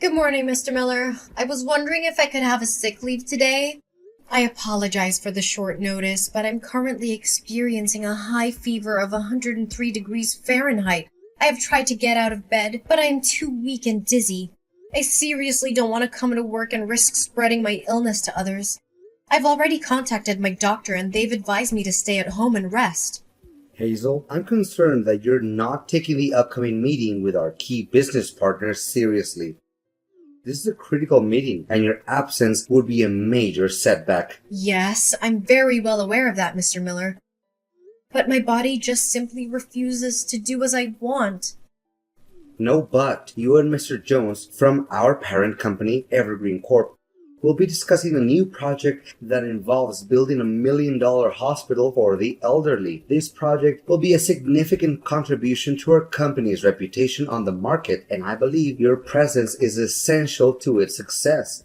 Good morning, Mr. Miller. I was wondering if I could have a sick leave today. I apologize for the short notice, but I'm currently experiencing a high fever of 103 degrees Fahrenheit. I have tried to get out of bed, but I am too weak and dizzy. I seriously don't want to come to work and risk spreading my illness to others. I've already contacted my doctor and they've advised me to stay at home and rest. Hazel, I'm concerned that you're not taking the upcoming meeting with our key business partners seriously. This is a critical meeting, and your absence would be a major setback. Yes, I'm very well aware of that, Mr. Miller. But my body just simply refuses to do as I want. No, but you and Mr. Jones from our parent company, Evergreen Corp, will be discussing a new project that involves building $1 million hospital for the elderly. This project will be a significant contribution to our company's reputation on the market, and I believe your presence is essential to its success.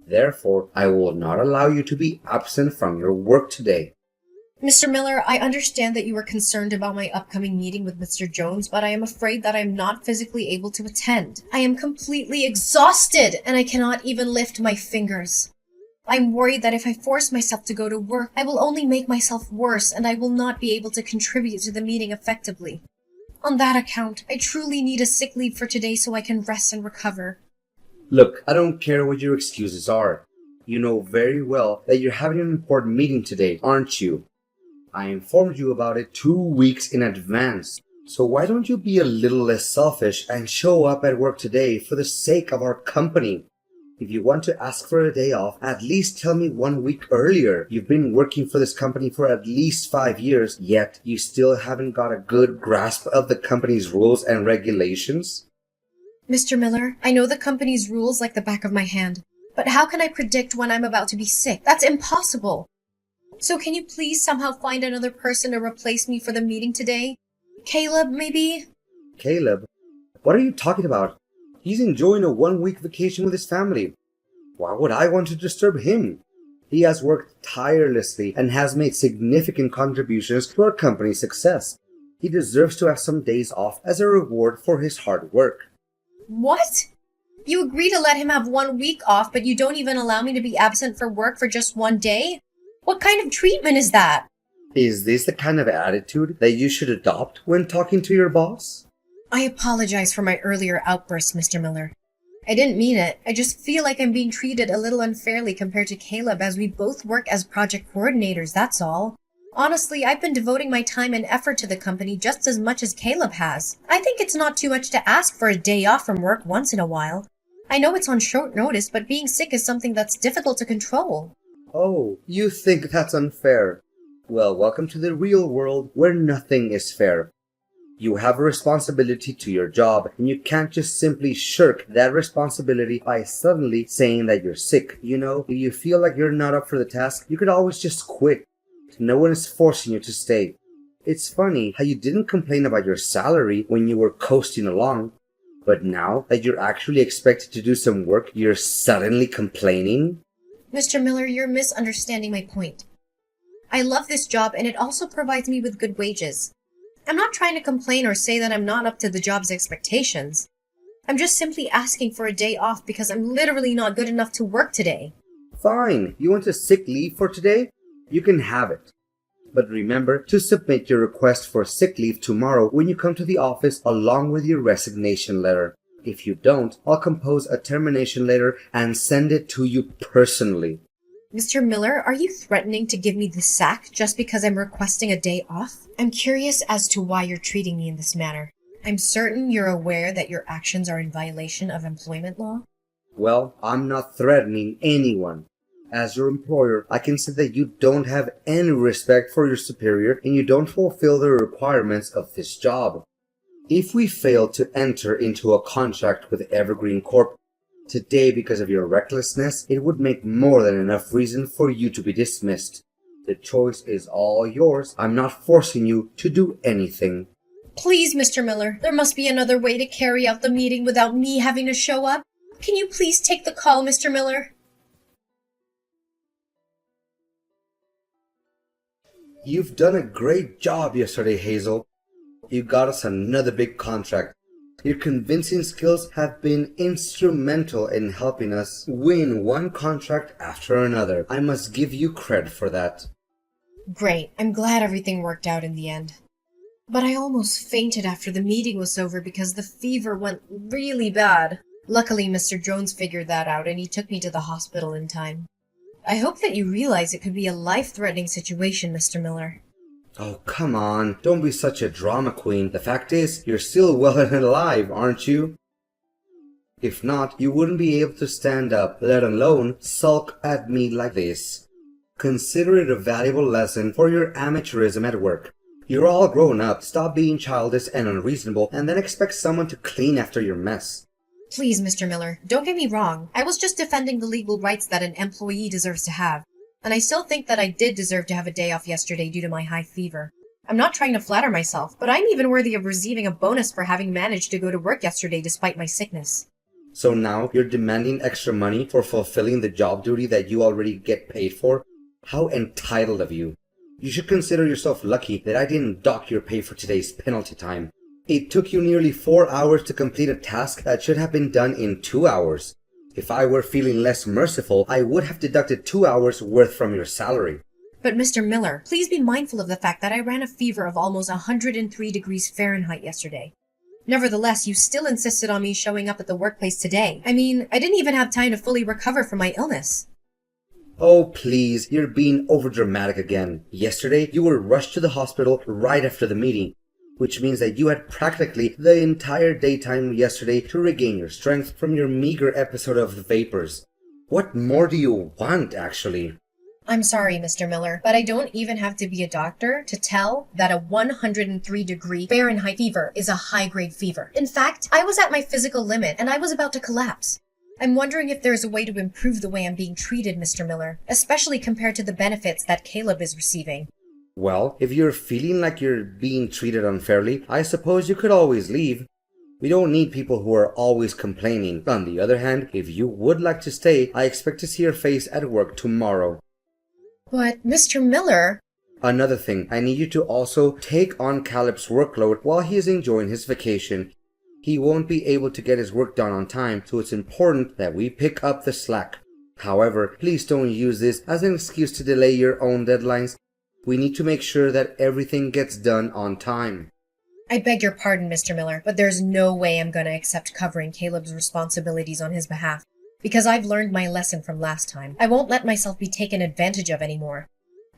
Therefore, I will not allow you to be absent from your work today. Mr. Miller, I understand that you are concerned about my upcoming meeting with Mr. Jones, but I am afraid that I am not physically able to attend. I am completely exhausted, and I cannot even lift my fingers. I'm worried that if I force myself to go to work, I will only make myself worse, and I will not be able to contribute to the meeting effectively. On that account, I truly need a sick leave for today so I can rest and recover. Look, I don't care what your excuses are. You know very well that you're having an important meeting today, aren't you? I informed you about it 2 weeks in advance. So why don't you be a little less selfish and show up at work today for the sake of our company? If you want to ask for a day off, at least tell me 1 week earlier. You've been working for this company for at least 5 years, yet you still haven't got a good grasp of the company's rules and regulations? Mr. Miller, I know the company's rules like the back of my hand, but how can I predict when I'm about to be sick? That's impossible. So can you please somehow find another person to replace me for the meeting today? Caleb, maybe? Caleb? What are you talking about? He's enjoying a 1 week vacation with his family. Why would I want to disturb him? He has worked tirelessly and has made significant contributions to our company's success. He deserves to have some days off as a reward for his hard work. What? You agree to let him have 1 week off, but you don't even allow me to be absent for work for just 1 day? What kind of treatment is that? Is this the kind of attitude that you should adopt when talking to your boss? I apologize for my earlier outburst, Mr. Miller. I didn't mean it. I just feel like I'm being treated a little unfairly compared to Caleb as we both work as project coordinators, that's all. Honestly, I've been devoting my time and effort to the company just as much as Caleb has. I think it's not too much to ask for a day off from work once in a while. I know it's on short notice, but being sick is something that's difficult to control. Oh, you think that's unfair? Well, welcome to the real world where nothing is fair. You have a responsibility to your job, and you can't just simply shirk that responsibility by suddenly saying that you're sick. You know, if you feel like you're not up for the task, you could always just quit. No one is forcing you to stay. It's funny how you didn't complain about your salary when you were coasting along, but now that you're actually expected to do some work, you're suddenly complaining? Mr. Miller, you're misunderstanding my point. I love this job and it also provides me with good wages. I'm not trying to complain or say that I'm not up to the job's expectations. I'm just simply asking for a day off because I'm literally not good enough to work today. Fine, you want a sick leave for today? You can have it. But remember to submit your request for sick leave tomorrow when you come to the office along with your resignation letter. If you don't, I'll compose a termination letter and send it to you personally. Mr. Miller, are you threatening to give me the sack just because I'm requesting a day off? I'm curious as to why you're treating me in this manner. I'm certain you're aware that your actions are in violation of employment law. Well, I'm not threatening anyone. As your employer, I can say that you don't have any respect for your superior and you don't fulfill the requirements of this job. If we fail to enter into a contract with Evergreen Corp today because of your recklessness, it would make more than enough reason for you to be dismissed. The choice is all yours. I'm not forcing you to do anything. Please, Mr. Miller, there must be another way to carry out the meeting without me having to show up. Can you please take the call, Mr. Miller? You've done a great job yesterday, Hazel. You got us another big contract. Your convincing skills have been instrumental in helping us win one contract after another. I must give you credit for that. Great. I'm glad everything worked out in the end. But I almost fainted after the meeting was over because the fever went really bad. Luckily, Mr. Jones figured that out and he took me to the hospital in time. I hope that you realize it could be a life-threatening situation, Mr. Miller. Oh, come on. Don't be such a drama queen. The fact is, you're still well and alive, aren't you? If not, you wouldn't be able to stand up, let alone sulk at me like this. Consider it a valuable lesson for your amateurism at work. You're all grown up. Stop being childish and unreasonable and then expect someone to clean after your mess. Please, Mr. Miller, don't get me wrong. I was just defending the legal rights that an employee deserves to have. And I still think that I did deserve to have a day off yesterday due to my high fever. I'm not trying to flatter myself, but I'm even worthy of receiving a bonus for having managed to go to work yesterday despite my sickness. So now you're demanding extra money for fulfilling the job duty that you already get paid for? How entitled of you. You should consider yourself lucky that I didn't dock your pay for today's penalty time. It took you nearly 4 hours to complete a task that should have been done in 2 hours. If I were feeling less merciful, I would have deducted 2 hours worth from your salary. But Mr. Miller, please be mindful of the fact that I ran a fever of almost 103 degrees Fahrenheit yesterday. Nevertheless, you still insisted on me showing up at the workplace today. I mean, I didn't even have time to fully recover from my illness. Oh, please, you're being overdramatic again. Yesterday, you were rushed to the hospital right after the meeting, which means that you had practically the entire daytime yesterday to regain your strength from your meager episode of the vapors. What more do you want, actually? I'm sorry, Mr. Miller, but I don't even have to be a doctor to tell that a 103-degree Fahrenheit fever is a high-grade fever. In fact, I was at my physical limit and I was about to collapse. I'm wondering if there's a way to improve the way I'm being treated, Mr. Miller, especially compared to the benefits that Caleb is receiving. Well, if you're feeling like you're being treated unfairly, I suppose you could always leave. We don't need people who are always complaining. On the other hand, if you would like to stay, I expect to see your face at work tomorrow. But, Mr. Miller... Another thing, I need you to also take on Caleb's workload while he is enjoying his vacation. He won't be able to get his work done on time, so it's important that we pick up the slack. However, please don't use this as an excuse to delay your own deadlines. We need to make sure that everything gets done on time. I beg your pardon, Mr. Miller, but there's no way I'm going to accept covering Caleb's responsibilities on his behalf, because I've learned my lesson from last time. I won't let myself be taken advantage of anymore.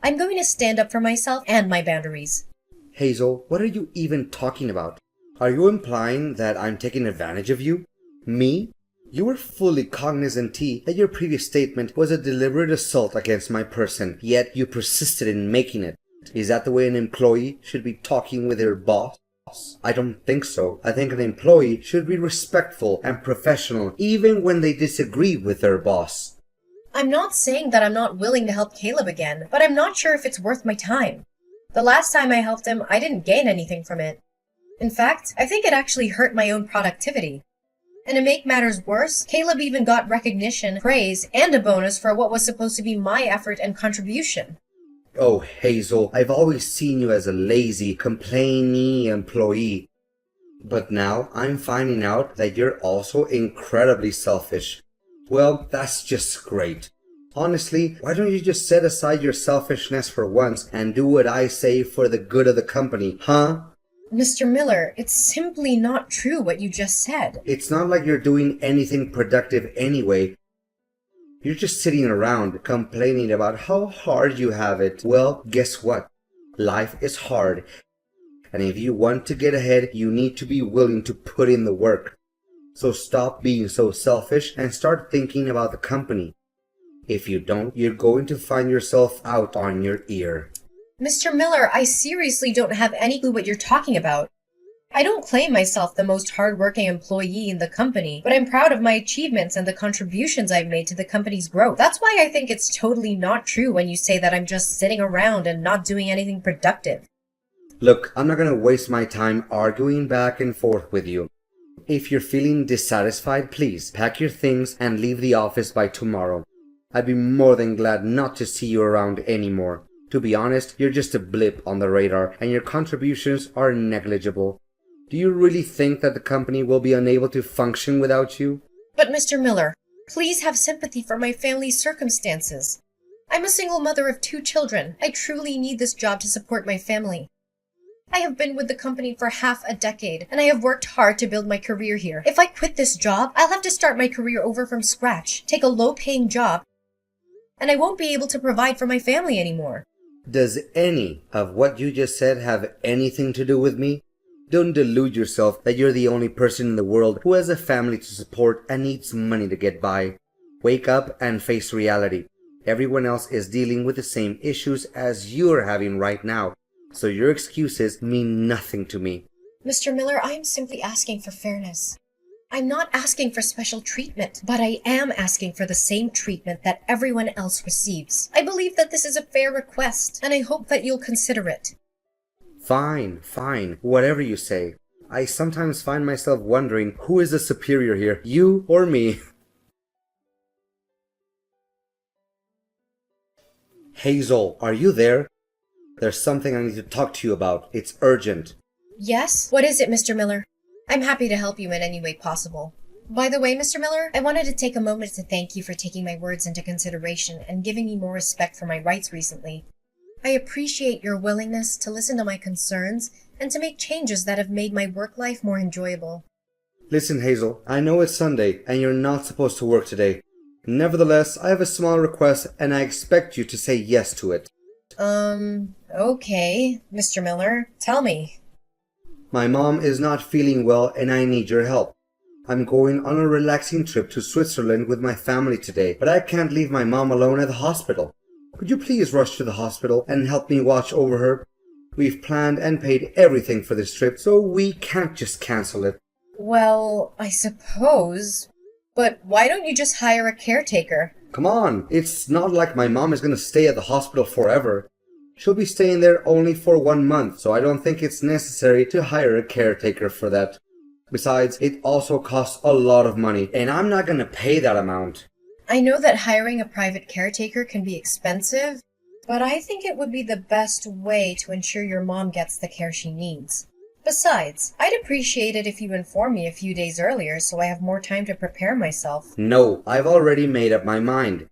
I'm going to stand up for myself and my boundaries. Hazel, what are you even talking about? Are you implying that I'm taking advantage of you? Me? You were fully cognizant, T, that your previous statement was a deliberate assault against my person, yet you persisted in making it. Is that the way an employee should be talking with their boss? I don't think so. I think an employee should be respectful and professional, even when they disagree with their boss. I'm not saying that I'm not willing to help Caleb again, but I'm not sure if it's worth my time. The last time I helped him, I didn't gain anything from it. In fact, I think it actually hurt my own productivity. And to make matters worse, Caleb even got recognition, praise, and a bonus for what was supposed to be my effort and contribution. Oh, Hazel, I've always seen you as a lazy, complaining employee. But now I'm finding out that you're also incredibly selfish. Well, that's just great. Honestly, why don't you just set aside your selfishness for once and do what I say for the good of the company, huh? Mr. Miller, it's simply not true what you just said. It's not like you're doing anything productive anyway. You're just sitting around complaining about how hard you have it. Well, guess what? Life is hard. And if you want to get ahead, you need to be willing to put in the work. So stop being so selfish and start thinking about the company. If you don't, you're going to find yourself out on your ear. Mr. Miller, I seriously don't have any clue what you're talking about. I don't claim myself the most hardworking employee in the company, but I'm proud of my achievements and the contributions I've made to the company's growth. That's why I think it's totally not true when you say that I'm just sitting around and not doing anything productive. Look, I'm not going to waste my time arguing back and forth with you. If you're feeling dissatisfied, please pack your things and leave the office by tomorrow. I'd be more than glad not to see you around anymore. To be honest, you're just a blip on the radar and your contributions are negligible. Do you really think that the company will be unable to function without you? But Mr. Miller, please have sympathy for my family's circumstances. I'm a single mother of 2 children. I truly need this job to support my family. I have been with the company for half a decade, and I have worked hard to build my career here. If I quit this job, I'll have to start my career over from scratch, take a low-paying job, and I won't be able to provide for my family anymore. Does any of what you just said have anything to do with me? Don't delude yourself that you're the only person in the world who has a family to support and needs money to get by. Wake up and face reality. Everyone else is dealing with the same issues as you're having right now, so your excuses mean nothing to me. Mr. Miller, I am simply asking for fairness. I'm not asking for special treatment, but I am asking for the same treatment that everyone else receives. I believe that this is a fair request, and I hope that you'll consider it. Fine, whatever you say. I sometimes find myself wondering who is the superior here, you or me? Hazel, are you there? There's something I need to talk to you about. It's urgent. Yes? What is it, Mr. Miller? I'm happy to help you in any way possible. By the way, Mr. Miller, I wanted to take a moment to thank you for taking my words into consideration and giving me more respect for my rights recently. I appreciate your willingness to listen to my concerns and to make changes that have made my work life more enjoyable. Listen, Hazel, I know it's Sunday and you're not supposed to work today. Nevertheless, I have a small request and I expect you to say yes to it. Okay, Mr. Miller, tell me. My mom is not feeling well and I need your help. I'm going on a relaxing trip to Switzerland with my family today, but I can't leave my mom alone at the hospital. Could you please rush to the hospital and help me watch over her? We've planned and paid everything for this trip, so we can't just cancel it. Well, I suppose. But why don't you just hire a caretaker? Come on, it's not like my mom is going to stay at the hospital forever. She'll be staying there only for 1 month, so I don't think it's necessary to hire a caretaker for that. Besides, it also costs a lot of money, and I'm not going to pay that amount. I know that hiring a private caretaker can be expensive, but I think it would be the best way to ensure your mom gets the care she needs. Besides, I'd appreciate it if you informed me a few days earlier so I have more time to prepare myself. No, I've already made up my mind.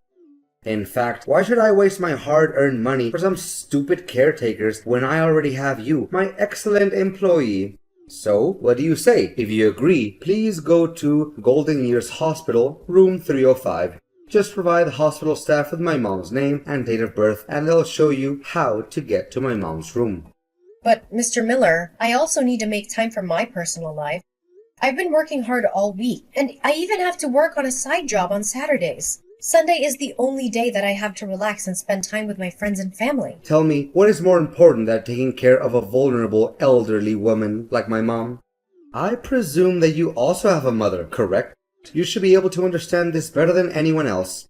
In fact, why should I waste my hard-earned money for some stupid caretakers when I already have you, my excellent employee? So, what do you say? If you agree, please go to Golden Years Hospital, room 305. Just provide the hospital staff with my mom's name and date of birth, and they'll show you how to get to my mom's room. But, Mr. Miller, I also need to make time for my personal life. I've been working hard all week, and I even have to work on a side job on Saturdays. Sunday is the only day that I have to relax and spend time with my friends and family. Tell me, what is more important than taking care of a vulnerable elderly woman like my mom? I presume that you also have a mother, correct? You should be able to understand this better than anyone else.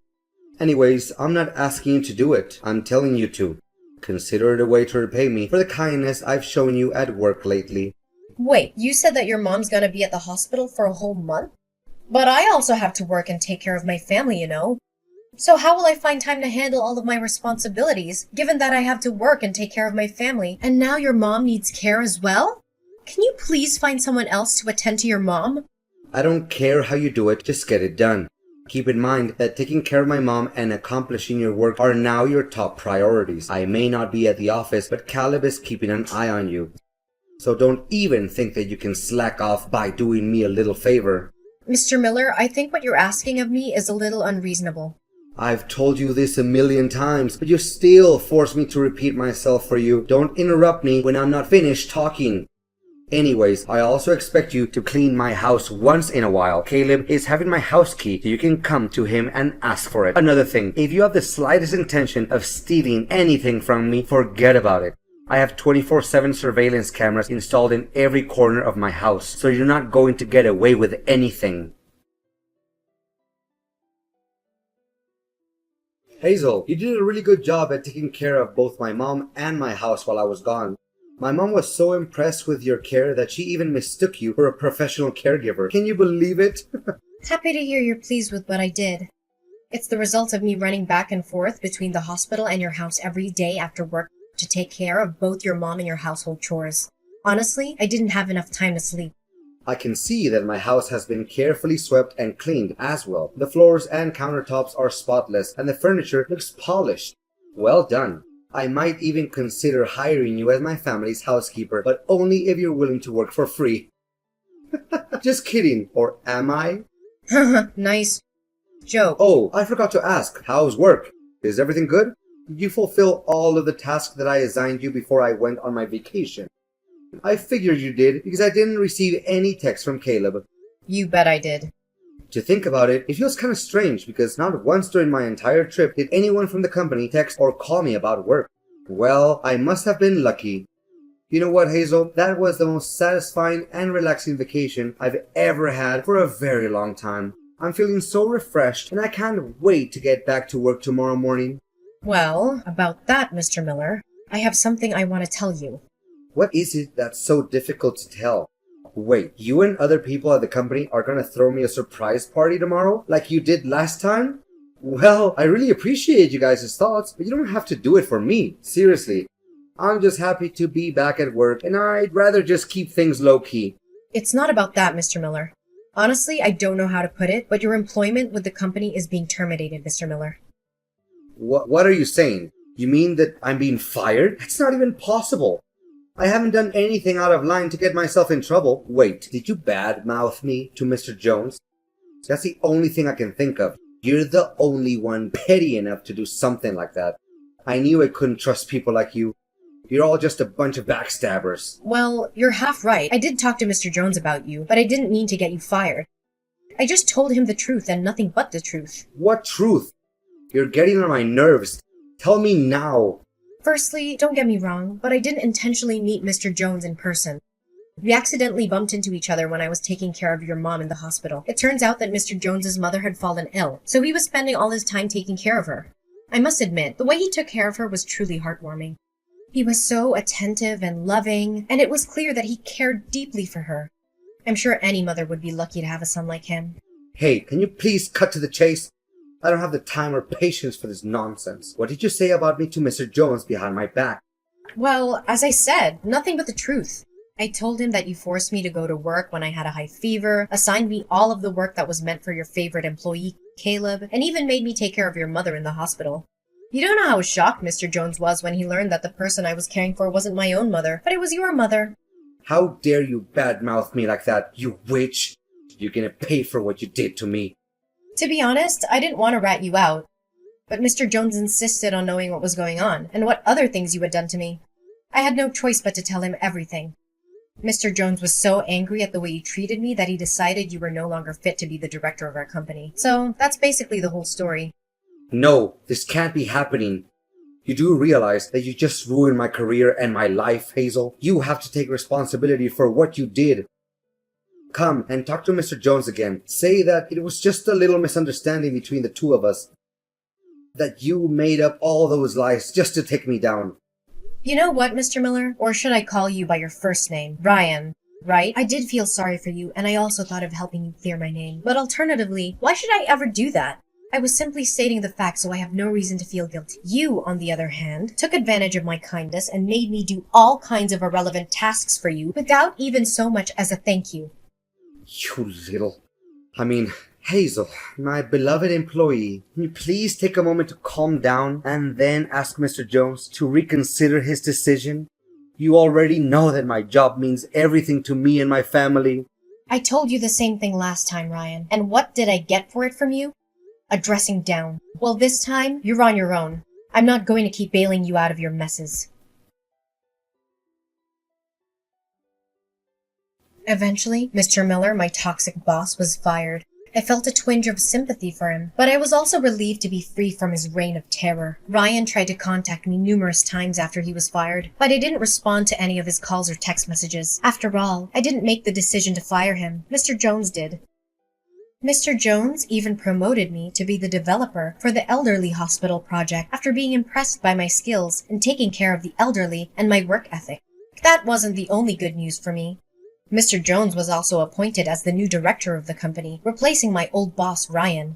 Anyways, I'm not asking you to do it. I'm telling you to. Consider it a way to repay me for the kindness I've shown you at work lately. Wait, you said that your mom's gonna be at the hospital for a whole month? But I also have to work and take care of my family, you know. So how will I find time to handle all of my responsibilities, given that I have to work and take care of my family, and now your mom needs care as well? Can you please find someone else to attend to your mom? I don't care how you do it, just get it done. Keep in mind that taking care of my mom and accomplishing your work are now your top priorities. I may not be at the office, but Caleb is keeping an eye on you. So don't even think that you can slack off by doing me a little favor. Mr. Miller, I think what you're asking of me is a little unreasonable. I've told you this a million times, but you still force me to repeat myself for you. Don't interrupt me when I'm not finished talking. Anyways, I also expect you to clean my house once in a while. Caleb is having my house key, so you can come to him and ask for it. Another thing, if you have the slightest intention of stealing anything from me, forget about it. I have 24/7 surveillance cameras installed in every corner of my house, so you're not going to get away with anything. Hazel, you did a really good job at taking care of both my mom and my house while I was gone. My mom was so impressed with your care that she even mistook you for a professional caregiver. Can you believe it? Happy to hear you're pleased with what I did. It's the result of me running back and forth between the hospital and your house every day after work to take care of both your mom and your household chores. Honestly, I didn't have enough time to sleep. I can see that my house has been carefully swept and cleaned as well. The floors and countertops are spotless and the furniture looks polished. Well done. I might even consider hiring you as my family's housekeeper, but only if you're willing to work for free. Just kidding, or am I? Nice joke. Oh, I forgot to ask, how's work? Is everything good? Did you fulfill all of the tasks that I assigned you before I went on my vacation? I figured you did because I didn't receive any text from Caleb. You bet I did. To think about it, it feels kind of strange because not once during my entire trip did anyone from the company text or call me about work. Well, I must have been lucky. You know what, Hazel? That was the most satisfying and relaxing vacation I've ever had for a very long time. I'm feeling so refreshed and I can't wait to get back to work tomorrow morning. Well, about that, Mr. Miller, I have something I want to tell you. What is it that's so difficult to tell? Wait, you and other people at the company are gonna throw me a surprise party tomorrow, like you did last time? Well, I really appreciate you guys' thoughts, but you don't have to do it for me. Seriously. I'm just happy to be back at work, and I'd rather just keep things low-key. It's not about that, Mr. Miller. Honestly, I don't know how to put it, but your employment with the company is being terminated, Mr. Miller. What are you saying? You mean that I'm being fired? That's not even possible. I haven't done anything out of line to get myself in trouble. Wait, did you badmouth me to Mr. Jones? That's the only thing I can think of. You're the only one petty enough to do something like that. I knew I couldn't trust people like you. You're all just a bunch of backstabbers. Well, you're half right. I did talk to Mr. Jones about you, but I didn't mean to get you fired. I just told him the truth and nothing but the truth. What truth? You're getting on my nerves. Tell me now. Firstly, don't get me wrong, but I didn't intentionally meet Mr. Jones in person. We accidentally bumped into each other when I was taking care of your mom in the hospital. It turns out that Mr. Jones's mother had fallen ill, so he was spending all his time taking care of her. I must admit, the way he took care of her was truly heartwarming. He was so attentive and loving, and it was clear that he cared deeply for her. I'm sure any mother would be lucky to have a son like him. Hey, can you please cut to the chase? I don't have the time or patience for this nonsense. What did you say about me to Mr. Jones behind my back? Well, as I said, nothing but the truth. I told him that you forced me to go to work when I had a high fever, assigned me all of the work that was meant for your favorite employee, Caleb, and even made me take care of your mother in the hospital. You don't know how shocked Mr. Jones was when he learned that the person I was caring for wasn't my own mother, but it was your mother. How dare you badmouth me like that, you witch? You're gonna pay for what you did to me. To be honest, I didn't want to rat you out, but Mr. Jones insisted on knowing what was going on and what other things you had done to me. I had no choice but to tell him everything. Mr. Jones was so angry at the way you treated me that he decided you were no longer fit to be the director of our company. So that's basically the whole story. No, this can't be happening. You do realize that you just ruined my career and my life, Hazel. You have to take responsibility for what you did. Come and talk to Mr. Jones again. Say that it was just a little misunderstanding between the two of us. That you made up all those lies just to take me down. You know what, Mr. Miller? Or should I call you by your first name? Ryan, right? I did feel sorry for you, and I also thought of helping you clear my name. But alternatively, why should I ever do that? I was simply stating the facts, so I have no reason to feel guilty. You, on the other hand, took advantage of my kindness and made me do all kinds of irrelevant tasks for you without even so much as a thank you. You little... Hazel, my beloved employee, can you please take a moment to calm down and then ask Mr. Jones to reconsider his decision? You already know that my job means everything to me and my family. I told you the same thing last time, Ryan. And what did I get for it from you? A dressing down. Well, this time, you're on your own. I'm not going to keep bailing you out of your messes. Eventually, Mr. Miller, my toxic boss, was fired. I felt a twinge of sympathy for him, but I was also relieved to be free from his reign of terror. Ryan tried to contact me numerous times after he was fired, but I didn't respond to any of his calls or text messages. After all, I didn't make the decision to fire him. Mr. Jones did. Mr. Jones even promoted me to be the developer for the elderly hospital project after being impressed by my skills in taking care of the elderly and my work ethic. That wasn't the only good news for me. Mr. Jones was also appointed as the new director of the company, replacing my old boss, Ryan.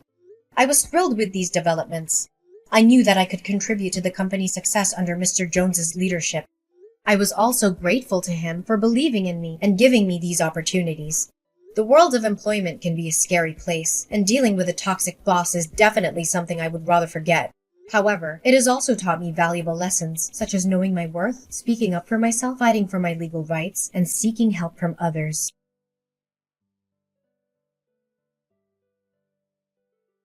I was thrilled with these developments. I knew that I could contribute to the company's success under Mr. Jones's leadership. I was also grateful to him for believing in me and giving me these opportunities. The world of employment can be a scary place, and dealing with a toxic boss is definitely something I would rather forget. However, it has also taught me valuable lessons, such as knowing my worth, speaking up for myself, fighting for my legal rights, and seeking help from others.